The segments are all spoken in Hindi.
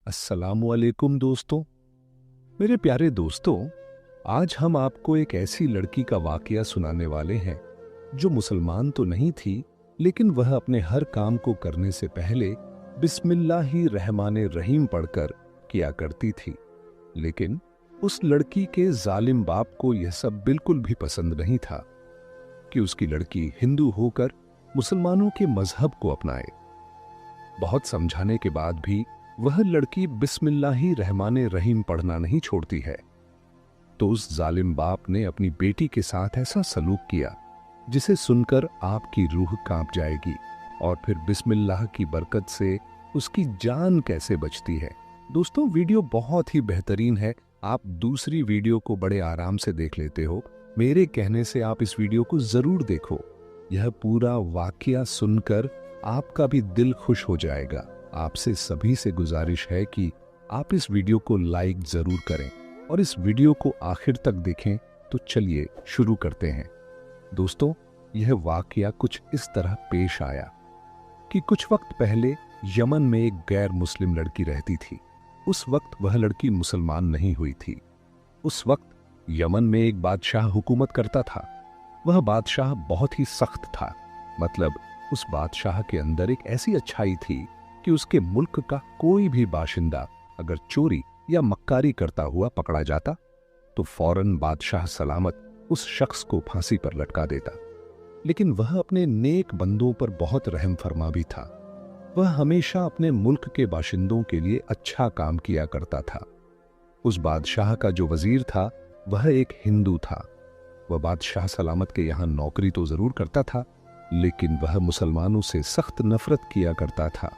अस्सलामुअलैकुम दोस्तों। मेरे प्यारे दोस्तों, आज हम आपको एक ऐसी लड़की का वाकया सुनाने वाले हैं जो मुसलमान तो नहीं थी, लेकिन वह अपने हर काम को करने से पहले बिस्मिल्लाहि रहमाने रहीम पढ़कर किया करती थी। लेकिन उस लड़की के जालिम बाप को यह सब बिल्कुल भी पसंद नहीं था कि उसकी लड़की हिंदू होकर मुसलमानों के मजहब को अपनाए। बहुत समझाने के बाद भी वह लड़की बिस्मिल्लाहि रहमाने रहीम पढ़ना नहीं छोड़ती है। तो उस जालिम बाप ने अपनी बेटी के साथ ऐसा सलूक किया जिसे सुनकर आपकी रूह कांप जाएगी। और फिर बिस्मिल्लाह की बरकत से उसकी जान कैसे बचती है। दोस्तों, वीडियो बहुत ही बेहतरीन है। आप दूसरी वीडियो को बड़े आराम से देख लेते हो। मेरे कहने से आप इस वीडियो को जरूर देखो। यह पूरा वाकया सुनकर आपका भी दिल खुश हो जाएगा। आपसे सभी से गुजारिश है कि आप इस वीडियो को लाइक जरूर करें और इस वीडियो को आखिर तक देखें। तो चलिए शुरू करते हैं। दोस्तों, यह वाकया कुछ इस तरह पेश आया कि कुछ वक्त पहले यमन में एक गैर मुस्लिम लड़की रहती थी। उस वक्त वह लड़की मुसलमान नहीं हुई थी। उस वक्त यमन में एक बादशाह हुकूमत करता था। वह बादशाह बहुत ही सख्त था। मतलब उस बादशाह के अंदर एक ऐसी अच्छाई थी कि उसके मुल्क का कोई भी बाशिंदा अगर चोरी या मक्कारी करता हुआ पकड़ा जाता तो फौरन बादशाह सलामत उस शख्स को फांसी पर लटका देता। लेकिन वह अपने नेक बंदों पर बहुत रहम फरमा भी था। वह हमेशा अपने मुल्क के बाशिंदों के लिए अच्छा काम किया करता था। उस बादशाह का जो वजीर था वह एक हिंदू था। वह बादशाह सलामत के यहाँ नौकरी तो जरूर करता था, लेकिन वह मुसलमानों से सख्त नफरत किया करता था।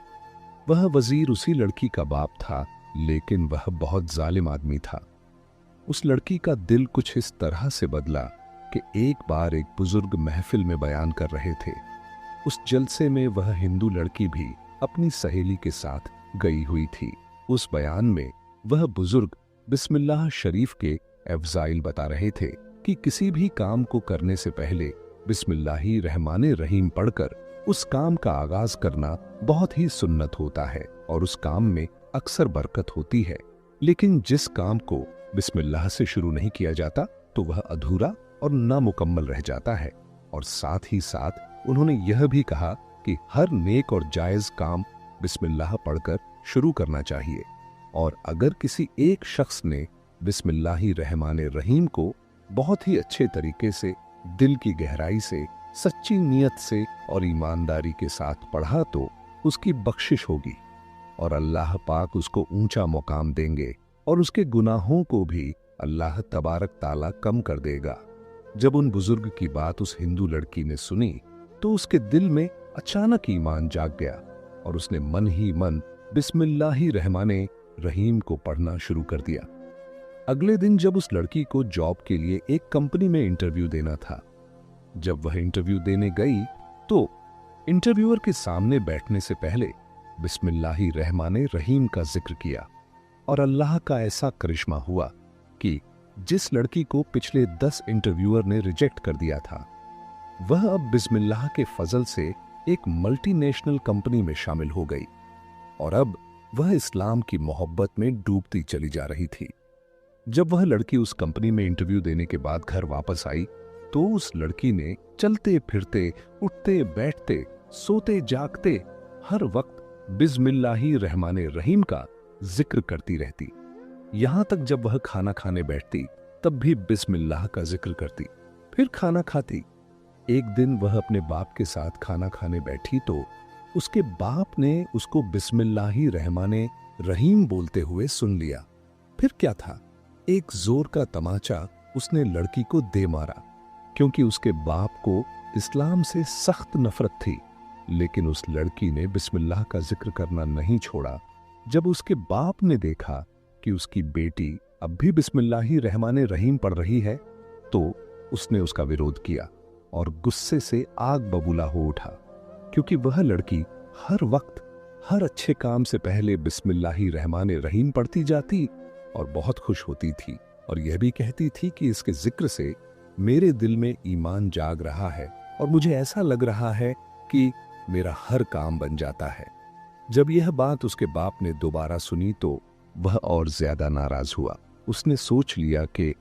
वह वजीर उसी लड़की का बाप था, लेकिन वह बहुत जालिम आदमी था। उस लड़की का दिल कुछ इस तरह से बदला कि एक बार एक बुजुर्ग महफिल में बयान कर रहे थे। उस जलसे में वह हिंदू लड़की भी अपनी सहेली के साथ गई हुई थी। उस बयान में वह बुजुर्ग बिस्मिल्लाह शरीफ के अफ़ज़ाइल बता रहे थे कि किसी भी काम को करने से पहले बिस्मिल्लाहि रहमाने रहीम पढ़कर उस काम का आगाज करना बहुत ही सुन्नत होता है और उस काम में अक्सर बरकत होती है। लेकिन जिस काम को बिस्मिल्लाह से शुरू नहीं किया जाता तो वह अधूरा और नामुकम्मल रह जाता है। और साथ ही साथ उन्होंने यह भी कहा कि हर नेक और जायज काम बिस्मिल्लाह पढ़कर शुरू करना चाहिए। और अगर किसी एक शख्स ने बिस्मिल्लाहि रहमाने रहीम को बहुत ही अच्छे तरीके से, दिल की गहराई से, सच्ची नीयत से और ईमानदारी के साथ पढ़ा तो उसकी बख्शिश होगी और अल्लाह पाक उसको ऊंचा मुकाम देंगे और उसके गुनाहों को भी अल्लाह तबारक ताला कम कर देगा। जब उन बुजुर्ग की बात उस हिंदू लड़की ने सुनी तो उसके दिल में अचानक ईमान जाग गया और उसने मन ही मन बिस्मिल्लाहि रहमाने रहीम को पढ़ना शुरू कर दिया। अगले दिन जब उस लड़की को जॉब के लिए एक कंपनी में इंटरव्यू देना था, जब वह इंटरव्यू देने गई तो इंटरव्यूअर के सामने बैठने से पहले बिस्मिल्लाहि रहमाने रहीम का जिक्र किया और अल्लाह का ऐसा करिश्मा हुआ कि जिस लड़की को पिछले 10 इंटरव्यूअर ने रिजेक्ट कर दिया था, वह अब बिस्मिल्लाह के फजल से एक मल्टीनेशनल कंपनी में शामिल हो गई और अब वह इस्लाम की मोहब्बत में डूबती चली जा रही थी। जब वह लड़की उस कंपनी में इंटरव्यू देने के बाद घर वापस आई तो उस लड़की ने चलते फिरते, उठते बैठते, सोते जागते हर वक्त बिस्मिल्लाहि रहमाने रहीम का जिक्र करती रहती। यहां तक जब वह खाना खाने बैठती तब भी बिस्मिल्लाह का जिक्र करती, फिर खाना खाती। एक दिन वह अपने बाप के साथ खाना खाने बैठी तो उसके बाप ने उसको बिस्मिल्लाहि रहमाने रहीम बोलते हुए सुन लिया। फिर क्या था, एक जोर का तमाचा उसने लड़की को दे मारा, क्योंकि उसके बाप को इस्लाम से सख्त नफरत थी। लेकिन उस लड़की ने बिस्मिल्लाह का जिक्र करना नहीं छोड़ा। जब उसके बाप ने देखा कि उसकी बेटी अब भी बिस्मिल्लाहि रहमाने रहीम पढ़ रही है तो उसने उसका विरोध किया और गुस्से से आग बबूला हो उठा, क्योंकि वह लड़की हर वक्त हर अच्छे काम से पहले बिस्मिल्लाहि रहमाने रहीम पढ़ती जाती और बहुत खुश होती थी और यह भी कहती थी कि इसके जिक्र से मेरे दिल में ईमान जाग रहा है और मुझे ऐसा लग रहा है कि मेरा हर काम बन जाता है। जब यह बात उसके बाप ने दोबारा सुनी तो वह और ज्यादा नाराज हुआ। उसने सोच लिया कि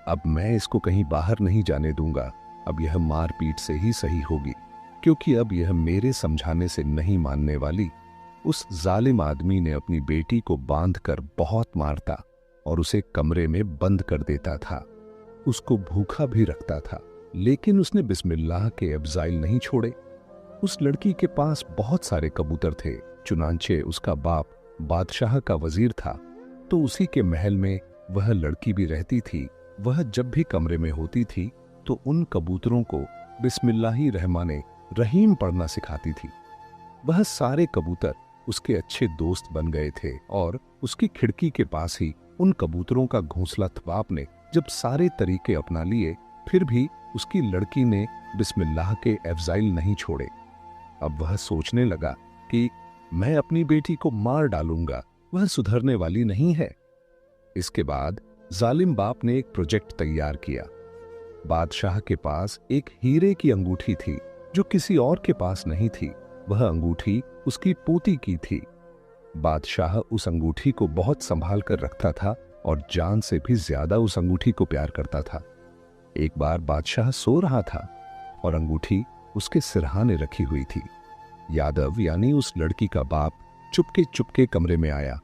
अब मैं इसको कहीं बाहर नहीं जाने दूंगा, अब यह मारपीट से ही सही होगी, क्योंकि अब यह मेरे समझाने से नहीं मानने वाली। उस जालिम आदमी ने अपनी बेटी को बांधकर बहुत मारता और उसे कमरे में बंद कर देता था। उसको भूखा भी रखता था, लेकिन उसने बिस्मिल्लाह के अफ़ज़ाइल नहीं छोड़े। उस लड़की के पास बहुत सारे कबूतर थे, चुनांचे उसका बाप बादशाह का वजीर था, तो उसी के महल में वह लड़की भी रहती थी। वह जब भी कमरे में होती थी तो उन कबूतरों को बिस्मिल्लाही रहमाने रहीम पढ़ना सिखाती थी। वह सारे कबूतर उसके अच्छे दोस्त बन गए थे और उसकी खिड़की के पास ही उन कबूतरों का घोंसला था। बाप ने जब सारे तरीके अपना लिए, फिर भी उसकी लड़की ने बिस्मिल्लाह के अफ़ज़ाइल नहीं छोड़े। अब वह सोचने लगा कि मैं अपनी बेटी को मार डालूंगा, वह सुधरने वाली नहीं है। इसके बाद जालिम बाप ने एक प्रोजेक्ट तैयार किया। बादशाह के पास एक हीरे की अंगूठी थी जो किसी और के पास नहीं थी। वह अंगूठी उसकी पोती की थी। बादशाह उस अंगूठी को बहुत संभाल कर रखता था और जान से भी ज्यादा उस अंगूठी को प्यार करता था। एक बार बादशाह सो रहा था और अंगूठी उसके सिरहाने रखी हुई थी। यादव यानी उस लड़की का बाप चुपके चुपके कमरे में आया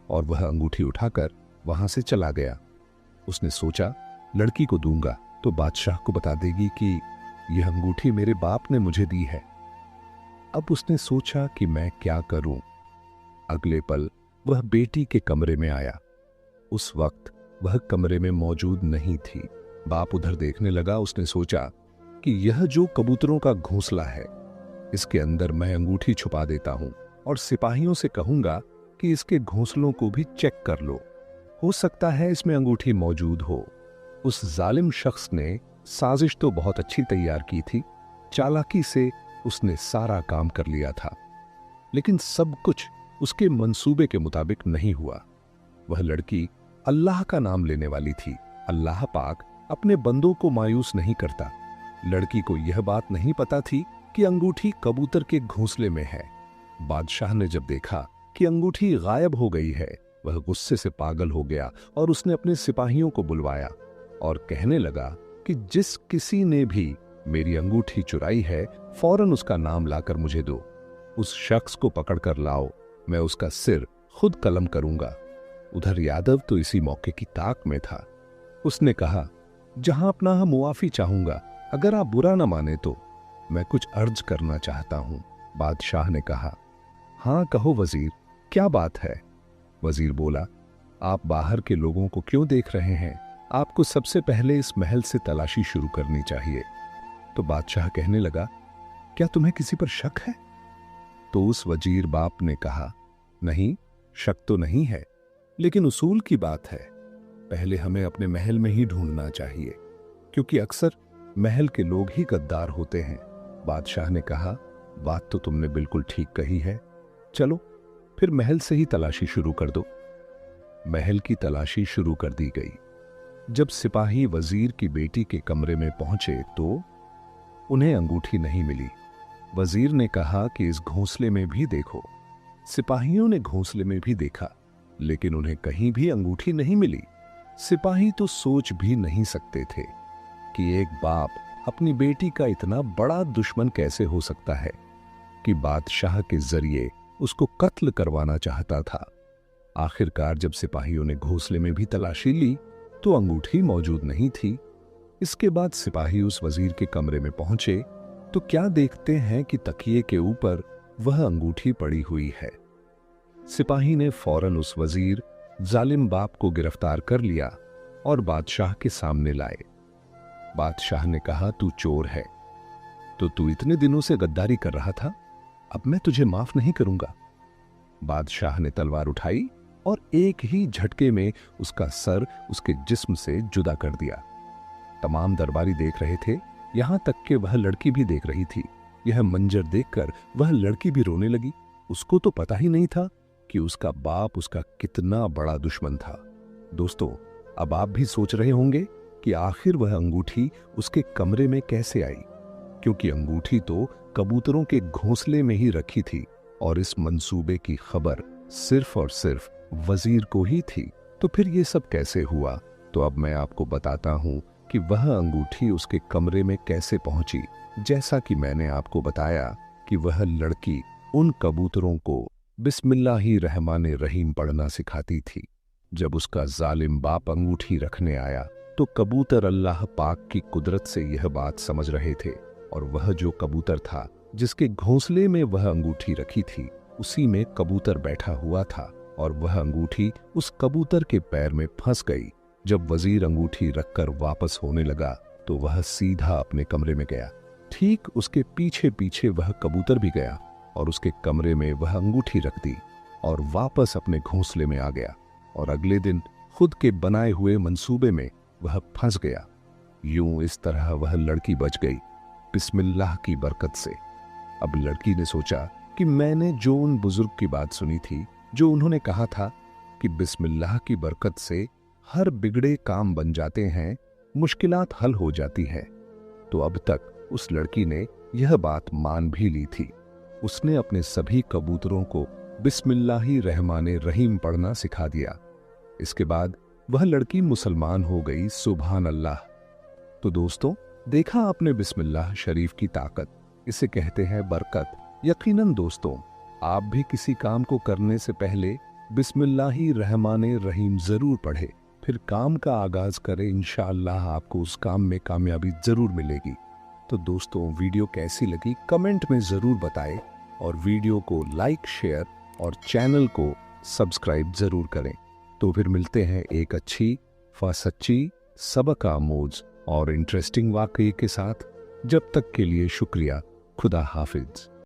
और वह अंगूठी उठाकर वहां से चला गया। उसने सोचा, लड़की को दूंगा तो बादशाह को बता देगी कि यह अंगूठी मेरे बाप ने मुझे दी है। अब उसने सोचा कि मैं क्या करूं। अगले पल वह बेटी के कमरे में आया। उस वक्त वह कमरे में मौजूद नहीं थी। बाप उधर देखने लगा। उसने सोचा कि यह जो कबूतरों का घोंसला है, इसके अंदर मैं अंगूठी छुपा देता हूं और सिपाहियों से कहूंगा कि इसके घोंसलों को भी चेक कर लो, हो सकता है इसमें अंगूठी मौजूद हो। उस जालिम शख्स ने साजिश तो बहुत अच्छी तैयार की थी। चालाकी से उसने सारा काम कर लिया था, लेकिन सब कुछ उसके मंसूबे के मुताबिक नहीं हुआ। वह लड़की अल्लाह का नाम लेने वाली थी। अल्लाह पाक अपने बंदों को मायूस नहीं करता। लड़की को यह बात नहीं पता थी कि अंगूठी कबूतर के घोंसले में है। बादशाह ने जब देखा कि अंगूठी गायब हो गई है, वह गुस्से से पागल हो गया और उसने अपने सिपाहियों को बुलवाया और कहने लगा कि जिस किसी ने भी मेरी अंगूठी चुराई है, फौरन उसका नाम लाकर मुझे दो। उस शख्स को पकड़कर लाओ, मैं उसका सिर खुद कलम करूंगा। उधर यादव तो इसी मौके की ताक में था। उसने कहा, जहां अपना मुआफी चाहूंगा, अगर आप बुरा न माने तो मैं कुछ अर्ज करना चाहता हूं। बादशाह ने कहा, हाँ कहो वजीर, क्या बात है? वजीर बोला, आप बाहर के लोगों को क्यों देख रहे हैं? आपको सबसे पहले इस महल से तलाशी शुरू करनी चाहिए। तो बादशाह कहने लगा, क्या तुम्हें किसी पर शक है? तो उस वजीर बाप ने कहा, नहीं, शक तो नहीं है, लेकिन उसूल की बात है। पहले हमें अपने महल में ही ढूंढना चाहिए, क्योंकि अक्सर महल के लोग ही गद्दार होते हैं। बादशाह ने कहा, बात तो तुमने बिल्कुल ठीक कही है, चलो फिर महल से ही तलाशी शुरू कर दो। महल की तलाशी शुरू कर दी गई। जब सिपाही वजीर की बेटी के कमरे में पहुंचे तो उन्हें अंगूठी नहीं मिली। वजीर ने कहा कि इस घोंसले में भी देखो। सिपाहियों ने घोंसले में भी देखा, लेकिन उन्हें कहीं भी अंगूठी नहीं मिली। सिपाही तो सोच भी नहीं सकते थे कि एक बाप अपनी बेटी का इतना बड़ा दुश्मन कैसे हो सकता है कि बादशाह के जरिए उसको कत्ल करवाना चाहता था। आखिरकार जब सिपाहियों ने घोंसले में भी तलाशी ली तो अंगूठी मौजूद नहीं थी। इसके बाद सिपाही उस वजीर के कमरे में पहुंचे तो क्या देखते हैं कि तकिए के ऊपर वह अंगूठी पड़ी हुई है। सिपाही ने फौरन उस वजीर जालिम बाप को गिरफ्तार कर लिया और बादशाह के सामने लाए। बादशाह ने कहा, तू चोर है, तो तू इतने दिनों से गद्दारी कर रहा था, अब मैं तुझे माफ नहीं करूंगा। बादशाह ने तलवार उठाई और एक ही झटके में उसका सर उसके जिस्म से जुदा कर दिया। तमाम दरबारी देख रहे थे, यहां तक कि वह लड़की भी देख रही थी। यह मंजर देखकर वह लड़की भी रोने लगी। उसको तो पता ही नहीं था कि उसका बाप उसका कितना बड़ा दुश्मन था। दोस्तों, अब आप भी सोच रहे होंगे कि आखिर वह अंगूठी उसके कमरे में कैसे आई, क्योंकि अंगूठी तो कबूतरों के घोंसले में ही रखी थी और इस मंसूबे की खबर सिर्फ और सिर्फ वजीर को ही थी। तो फिर ये सब कैसे हुआ? तो अब मैं आपको बताता हूँ कि वह अंगूठी उसके कमरे में कैसे पहुंची। जैसा कि मैंने आपको बताया कि वह लड़की उन कबूतरों को बिस्मिल्लाहिर्रहमानिर्रहीम पढ़ना सिखाती थी। जब उसका जालिम बाप अंगूठी रखने आया तो कबूतर अल्लाह पाक की कुदरत से यह बात समझ रहे थे, और वह जो कबूतर था जिसके घोंसले में वह अंगूठी रखी थी, उसी में कबूतर बैठा हुआ था, और वह अंगूठी उस कबूतर के पैर में फंस गई। जब वजीर अंगूठी रखकर वापस होने लगा तो वह सीधा अपने कमरे में गया। ठीक उसके पीछे पीछे वह कबूतर भी गया और उसके कमरे में वह अंगूठी रख दी और वापस अपने घोंसले में आ गया, और अगले दिन खुद के बनाए हुए मंसूबे में वह फंस गया। यूं इस तरह वह लड़की बच गई बिस्मिल्लाह की बरकत से। अब लड़की ने सोचा कि मैंने जो उन बुजुर्ग की बात सुनी थी, जो उन्होंने कहा था कि बिस्मिल्लाह की बरकत से हर बिगड़े काम बन जाते हैं, मुश्किलात हल हो जाती है, तो अब तक उस लड़की ने यह बात मान भी ली थी। उसने अपने सभी कबूतरों को बिस्मिल्लाहिर्रहमानिर्रहीम पढ़ना सिखा दिया। इसके बाद वह लड़की मुसलमान हो गई। सुभान अल्लाह। तो दोस्तों, देखा आपने बिस्मिल्लाह शरीफ की ताकत, इसे कहते हैं बरकत। यकीनन दोस्तों, आप भी किसी काम को करने से पहले बिस्मिल्लाहिर्रहमानिर्रहीम जरूर पढ़े, फिर काम का आगाज करें। इंशाअल्लाह आपको उस काम में कामयाबी जरूर मिलेगी। तो दोस्तों, वीडियो कैसी लगी कमेंट में जरूर बताएं, और वीडियो को लाइक, शेयर और चैनल को सब्सक्राइब जरूर करें। तो फिर मिलते हैं एक अच्छी सच्ची सबक आमोज और इंटरेस्टिंग वाकये के साथ। जब तक के लिए शुक्रिया। खुदा हाफिज।